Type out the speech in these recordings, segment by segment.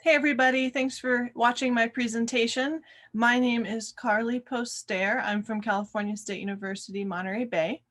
Hey everybody, thanks for watching my presentation. My name is Carly Poster. I'm from California State University, Monterey Bay.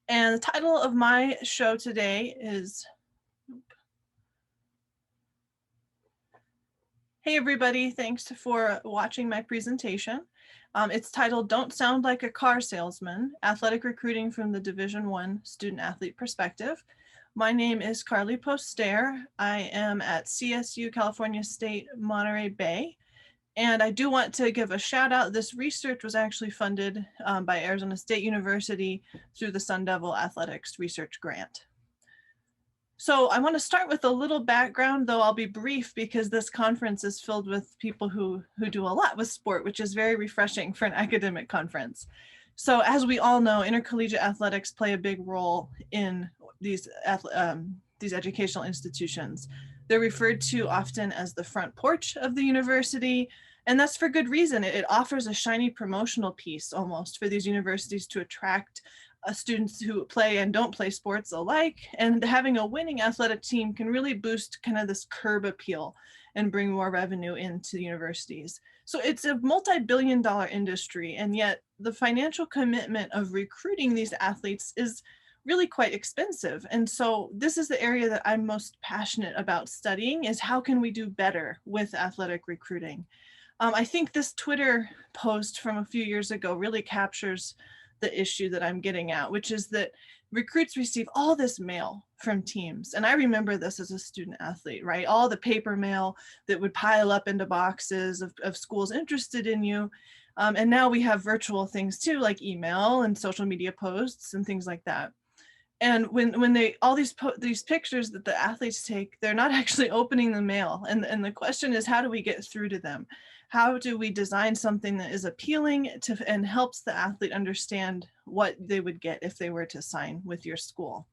And the title of my show today is, hey everybody, thanks for watching my presentation. It's titled, Don't Sound Like a Car Salesman, Athletic Recruiting from the Division I Student Athlete Perspective. My name is Carly Poster. I am at CSU, California State, Monterey Bay. And I do want to give a shout out. This research was actually funded by Arizona State University through the Sun Devil Athletics Research Grant. So I want to start with a little background, though I'll be brief because this conference is filled with people who do a lot with sport, which is very refreshing for an academic conference. So as we all know, intercollegiate athletics play a big role in these educational institutions. They're referred to often as the front porch of the university, and that's for good reason. It offers a shiny promotional piece almost for these universities to attract students who play and don't play sports alike, and having a winning athletic team can really boost kind of this curb appeal and bring more revenue into the universities. So it's a multi-billion-dollar industry, and yet the financial commitment of recruiting these athletes is really quite expensive. And so this is the area that I'm most passionate about studying, is how can we do better with athletic recruiting? I think this Twitter post from a few years ago really captures the issue that I'm getting at, which is that recruits receive all this mail from teams. And I remember this as a student athlete, right? All the paper mail that would pile up into boxes of schools interested in you. And now we have virtual things too, like email and social media posts and things like that. And when they all these pictures that the athletes take, they're not actually opening the mail. And the question is, how do we get through to them? How do we design something that is appealing to and helps the athlete understand what they would get if they were to sign with your school?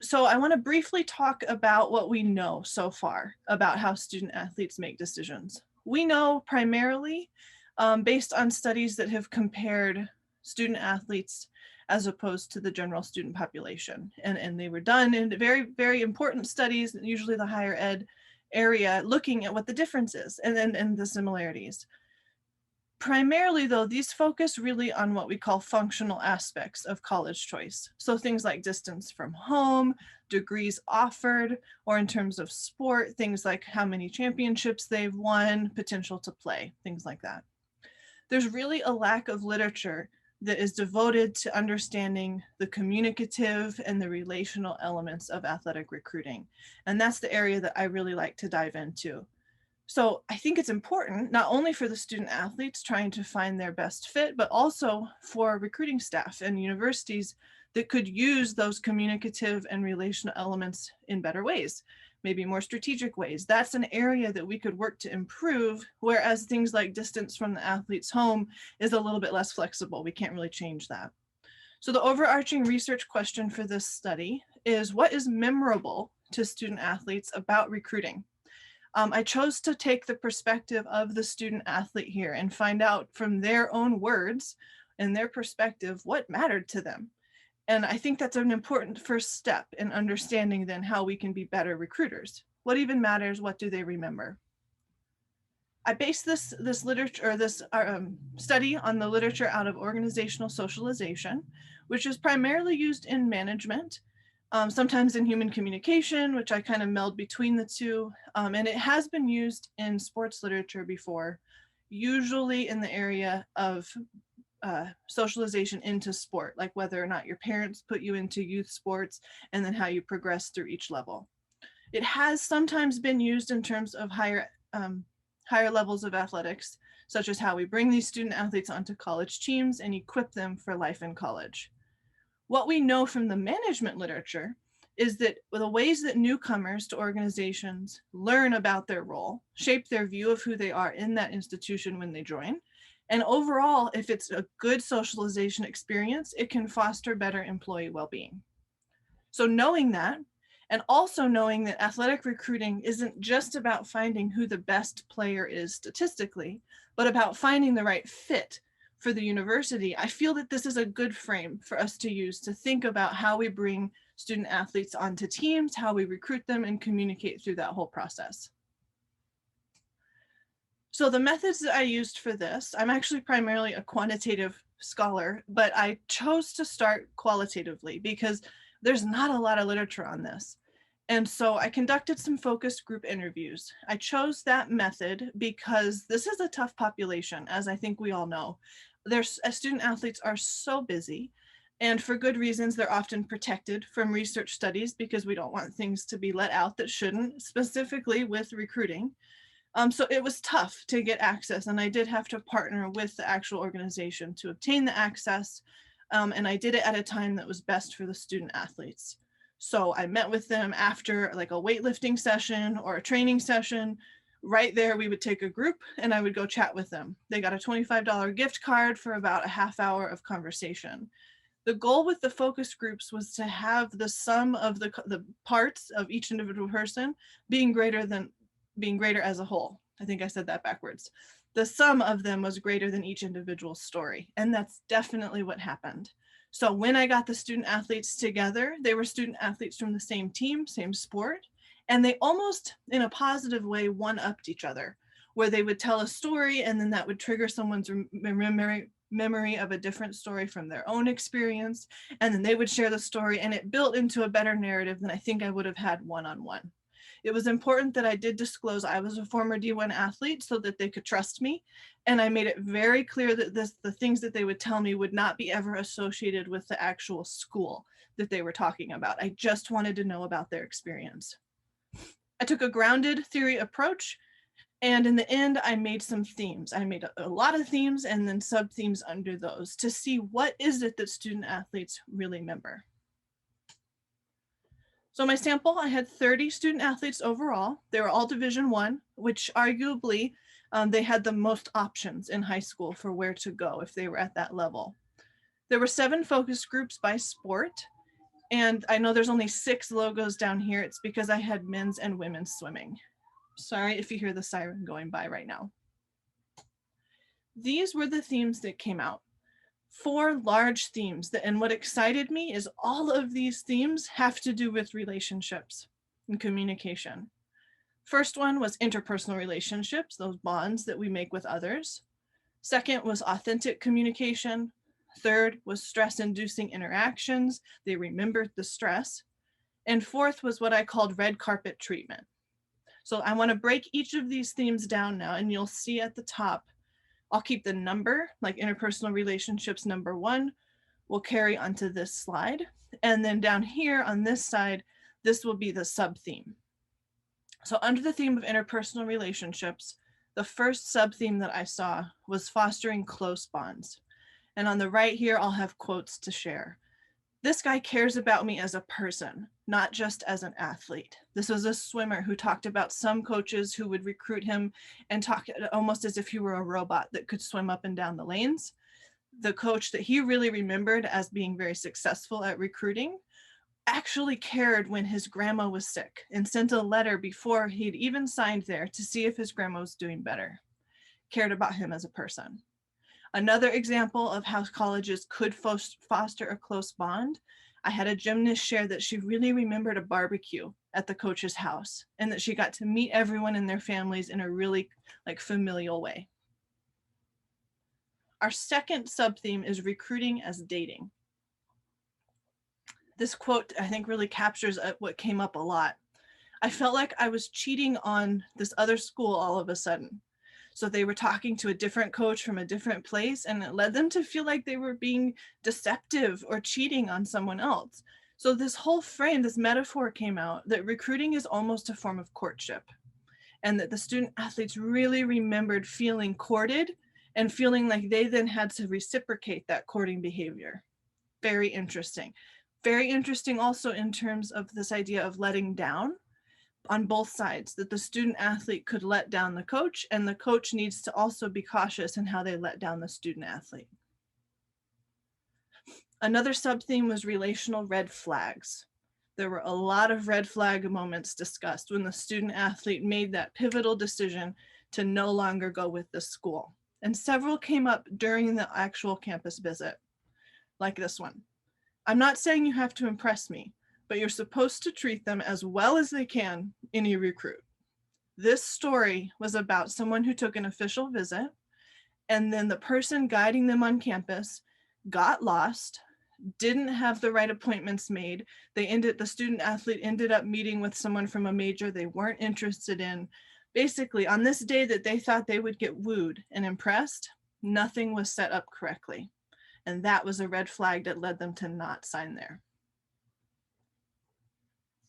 So I want to briefly talk about what we know so far about how student athletes make decisions. We know primarily based on studies that have compared student athletes as opposed to the general student population. And they were done in very, very important studies, usually the higher ed area, looking at what the difference is and the similarities. Primarily, though, these focus really on what we call functional aspects of college choice. So things like distance from home, degrees offered, or in terms of sport, things like how many championships they've won, potential to play, things like that. There's really a lack of literature that is devoted to understanding the communicative and the relational elements of athletic recruiting. And that's the area that I really like to dive into. So I think it's important not only for the student athletes trying to find their best fit, but also for recruiting staff and universities that could use those communicative and relational elements in better ways, maybe more strategic ways. That's an area that we could work to improve, whereas things like distance from the athlete's home is a little bit less flexible. We can't really change that. So the overarching research question for this study is, what is memorable to student athletes about recruiting? I chose to take the perspective of the student athlete here and find out from their own words and their perspective what mattered to them. And I think that's an important first step in understanding then how we can be better recruiters. What even matters? What do they remember? I based this literature or this study on the literature out of organizational socialization, which is primarily used in management, sometimes in human communication, which I kind of meld between the two. And it has been used in sports literature before, usually in the area of socialization into sport, like whether or not your parents put you into youth sports and then how you progress through each level. It has sometimes been used in terms of higher levels of athletics, such as how we bring these student athletes onto college teams and equip them for life in college. What we know from the management literature is that the ways that newcomers to organizations learn about their role shape their view of who they are in that institution when they join. And overall, if it's a good socialization experience, it can foster better employee well-being. So knowing that, and also knowing that athletic recruiting isn't just about finding who the best player is statistically, but about finding the right fit for the university, I feel that this is a good frame for us to use to think about how we bring student athletes onto teams, how we recruit them and communicate through that whole process. So the methods that I used for this, I'm actually primarily a quantitative scholar, but I chose to start qualitatively because there's not a lot of literature on this. And so I conducted some focus group interviews. I chose that method because this is a tough population, as I think we all know. Student athletes are so busy, and for good reasons, they're often protected from research studies because we don't want things to be let out that shouldn't, specifically with recruiting. So it was tough to get access, and I did have to partner with the actual organization to obtain the access. And I did it at a time that was best for the student athletes. So I met with them after like a weightlifting session or a training session. Right there, we would take a group and I would go chat with them. They got a $25 gift card for about a half hour of conversation. The goal with the focus groups was to have the sum of the parts of each individual person being greater as a whole. I think I said that backwards. The sum of them was greater than each individual story. And that's definitely what happened. So when I got the student athletes together, they were student athletes from the same team, same sport, and they almost in a positive way one-upped each other, where they would tell a story and then that would trigger someone's memory of a different story from their own experience. And then they would share the story and it built into a better narrative than I think I would have had one-on-one. It was important that I did disclose I was a former D1 athlete so that they could trust me. And I made it very clear that the things that they would tell me would not be ever associated with the actual school that they were talking about. I just wanted to know about their experience. I took a grounded theory approach, and in the end, I made some themes. I made a lot of themes and then sub-themes under those to see what is it that student athletes really remember. So my sample, I had 30 student athletes overall. They were all Division I, which arguably they had the most options in high school for where to go if they were at that level. There were 7 focus groups by sport. And I know there's only 6 logos down here. It's because I had men's and women's swimming. Sorry if you hear the siren going by right now. These were the themes that came out. 4 large themes, and what excited me is all of these themes have to do with relationships and communication. First one was interpersonal relationships, those bonds that we make with others. Second was authentic communication. Third was stress-inducing interactions. They remembered the stress. And fourth was what I called red carpet treatment. So I want to break each of these themes down now, and you'll see at the top I'll keep the number, like interpersonal relationships number 1, will carry onto this slide. And then down here on this side, this will be the sub-theme. So under the theme of interpersonal relationships, the first sub-theme that I saw was fostering close bonds. And on the right here, I'll have quotes to share. This guy cares about me as a person, not just as an athlete. This was a swimmer who talked about some coaches who would recruit him and talk almost as if he were a robot that could swim up and down the lanes. The coach that he really remembered as being very successful at recruiting actually cared when his grandma was sick and sent a letter before he'd even signed there to see if his grandma was doing better. Cared about him as a person. Another example of how colleges could foster a close bond, I had a gymnast share that she really remembered a barbecue at the coach's house and that she got to meet everyone and their families in a really familial way. Our second sub-theme is recruiting as dating. This quote, I think, really captures what came up a lot. I felt like I was cheating on this other school all of a sudden. So they were talking to a different coach from a different place, and it led them to feel like they were being deceptive or cheating on someone else. So this whole frame, this metaphor came out that recruiting is almost a form of courtship, and that the student athletes really remembered feeling courted and feeling like they then had to reciprocate that courting behavior. Very interesting. Very interesting also in terms of this idea of letting down on both sides, that the student athlete could let down the coach, and the coach needs to also be cautious in how they let down the student athlete. Another sub-theme was relational red flags. There were a lot of red flag moments discussed when the student athlete made that pivotal decision to no longer go with the school. And several came up during the actual campus visit, like this one. I'm not saying you have to impress me, but you're supposed to treat them as well as they can in your recruit. This story was about someone who took an official visit, and then the person guiding them on campus got lost, didn't have the right appointments made. The student athlete ended up meeting with someone from a major they weren't interested in. Basically, on this day that they thought they would get wooed and impressed, nothing was set up correctly. And that was a red flag that led them to not sign there.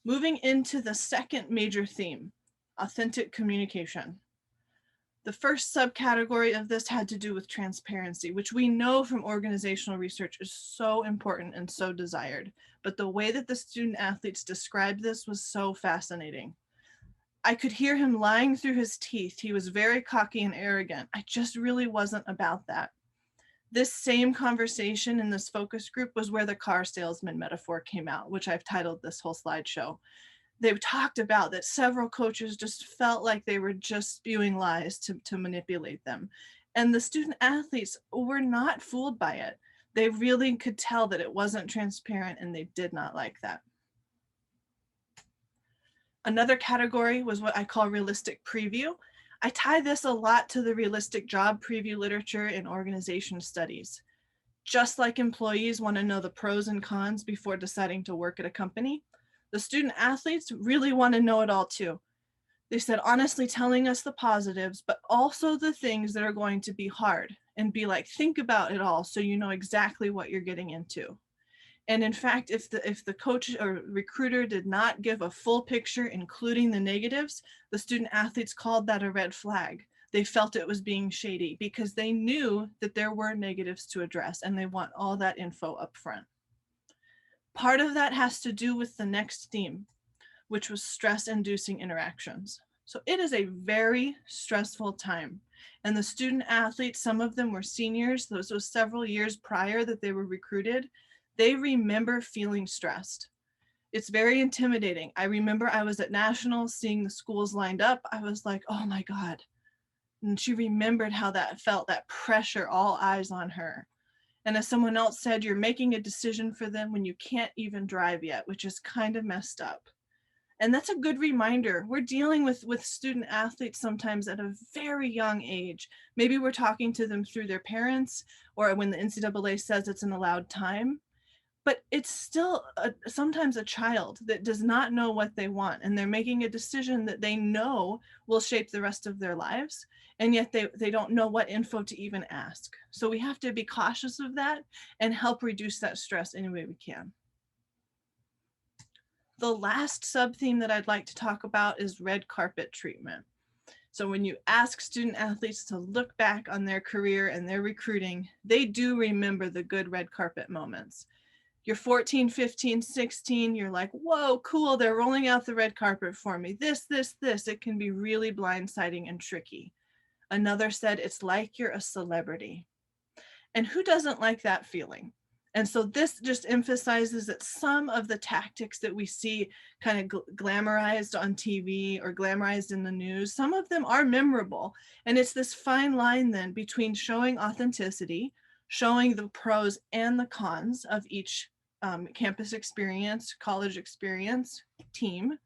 Moving into the second major theme, authentic communication. The first subcategory of this had to do with transparency, which we know from organizational research is so important and so desired. But the way that the student athletes described this was so fascinating. I could hear him lying through his teeth. He was very cocky and arrogant. I just really wasn't about that. This same conversation in this focus group was where the car salesman metaphor came out, which I've titled this whole slideshow. They've talked about that several coaches just felt like they were just spewing lies to manipulate them. And the student athletes were not fooled by it. They really could tell that it wasn't transparent, and they did not like that. Another category was what I call realistic preview. I tie this a lot to the realistic job preview literature in organization studies. Just like employees want to know the pros and cons before deciding to work at a company, the student athletes really want to know it all too. They said, honestly telling us the positives, but also the things that are going to be hard, and be like, think about it all so you know exactly what you're getting into. And in fact, if the coach or recruiter did not give a full picture, including the negatives, the student athletes called that a red flag. They felt it was being shady because they knew that there were negatives to address, and they want all that info up front. Part of that has to do with the next theme, which was stress-inducing interactions. So it is a very stressful time. And the student athletes, some of them were seniors, those was several years prior that they were recruited. They remember feeling stressed. It's very intimidating. I remember I was at nationals seeing the schools lined up. I was like, oh my God. And she remembered how that felt, that pressure, all eyes on her. And as someone else said, you're making a decision for them when you can't even drive yet, which is kind of messed up. And that's a good reminder. We're dealing with student athletes sometimes at a very young age. Maybe we're talking to them through their parents, or when the NCAA says it's an allowed time. But it's still sometimes a child that does not know what they want, and they're making a decision that they know will shape the rest of their lives, and yet they don't know what info to even ask. So we have to be cautious of that and help reduce that stress any way we can. The last sub-theme that I'd like to talk about is red carpet treatment. So when you ask student athletes to look back on their career and their recruiting, they do remember the good red carpet moments. You're 14, 15, 16, you're like, whoa, cool, they're rolling out the red carpet for me. This. It can be really blindsiding and tricky. Another said, it's like you're a celebrity. And who doesn't like that feeling? And so this just emphasizes that some of the tactics that we see kind of glamorized on TV or glamorized in the news, some of them are memorable. And it's this fine line then between showing authenticity, showing the pros and the cons of each campus experience, college experience, team,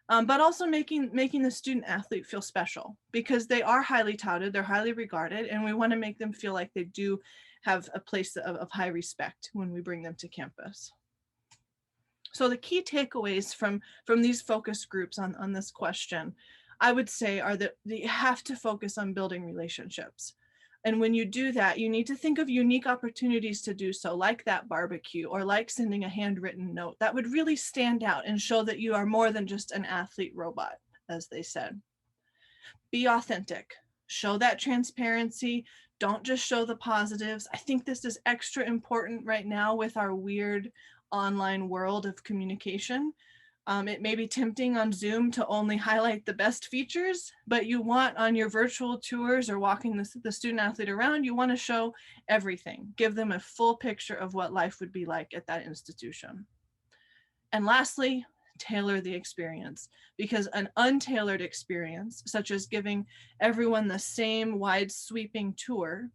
but also making the student athlete feel special, because they are highly touted, they're highly regarded, and we want to make them feel like they do have a place of high respect when we bring them to campus. So the key takeaways from these focus groups on this question, I would say, are that you have to focus on building relationships. And when you do that, you need to think of unique opportunities to do so, like that barbecue or like sending a handwritten note that would really stand out and show that you are more than just an athlete robot, as they said. Be authentic, show that transparency. Don't just show the positives. I think this is extra important right now with our weird online world of communication. It may be tempting on Zoom to only highlight the best features, but you want on your virtual tours or walking the student athlete around, you want to show everything. Give them a full picture of what life would be like at that institution. And lastly, tailor the experience, because an untailored experience, such as giving everyone the same wide sweeping tour,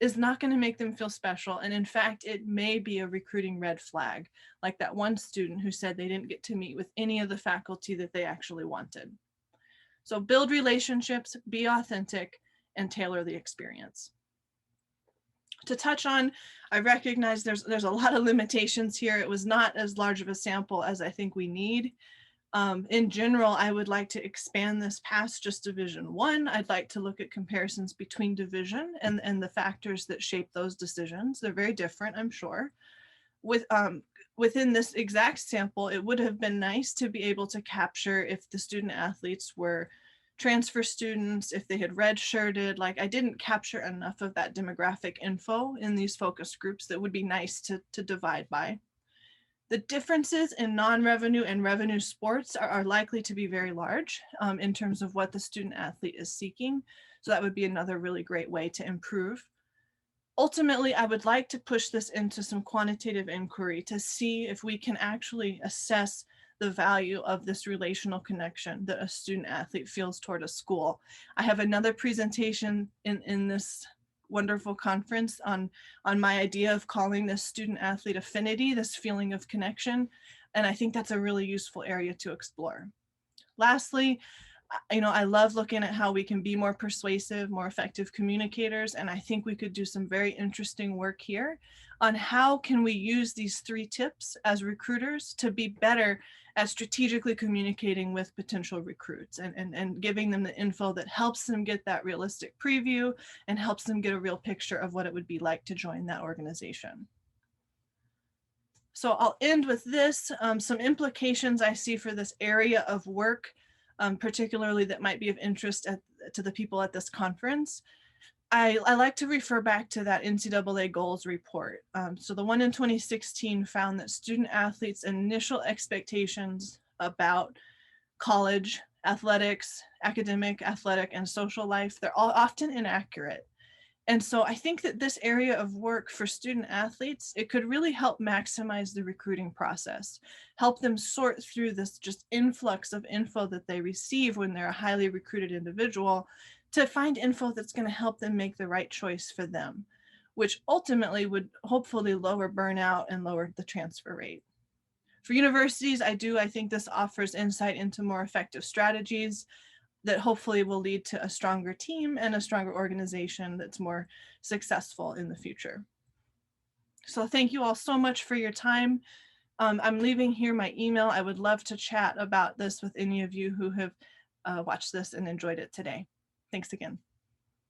is not going to make them feel special. And in fact, it may be a recruiting red flag, like that one student who said they didn't get to meet with any of the faculty that they actually wanted. So build relationships, be authentic, and tailor the experience. To touch on, I recognize there's a lot of limitations here. It was not as large of a sample as I think we need. In general, I would like to expand this past just Division 1. I'd like to look at comparisons between division and the factors that shape those decisions. They're very different, I'm sure. Within this exact sample, it would have been nice to be able to capture if the student athletes were transfer students, if they had redshirted. Like, I didn't capture enough of that demographic info in these focus groups that would be nice to divide by. The differences in non-revenue and revenue sports are likely to be very large in terms of what the student athlete is seeking. So that would be another really great way to improve. Ultimately, I would like to push this into some quantitative inquiry to see if we can actually assess the value of this relational connection that a student athlete feels toward a school. I have another presentation in this wonderful conference on my idea of calling this student athlete affinity, this feeling of connection. And I think that's a really useful area to explore. Lastly, I love looking at how we can be more persuasive, more effective communicators. And I think we could do some very interesting work here on how can we use these 3 tips as recruiters to be better at strategically communicating with potential recruits and giving them the info that helps them get that realistic preview and helps them get a real picture of what it would be like to join that organization. So I'll end with this, some implications I see for this area of work, particularly that might be of interest to the people at this conference. I like to refer back to that NCAA goals report. So the one in 2016 found that student athletes' initial expectations about college, athletics, academic, athletic, and social life, they're all often inaccurate. And so I think that this area of work for student athletes, it could really help maximize the recruiting process, help them sort through this just influx of info that they receive when they're a highly recruited individual to find info that's going to help them make the right choice for them, which ultimately would hopefully lower burnout and lower the transfer rate. For universities, I think this offers insight into more effective strategies that hopefully will lead to a stronger team and a stronger organization that's more successful in the future. So thank you all so much for your time. I'm leaving here my email. I would love to chat about this with any of you who have watched this and enjoyed it today. Thanks again.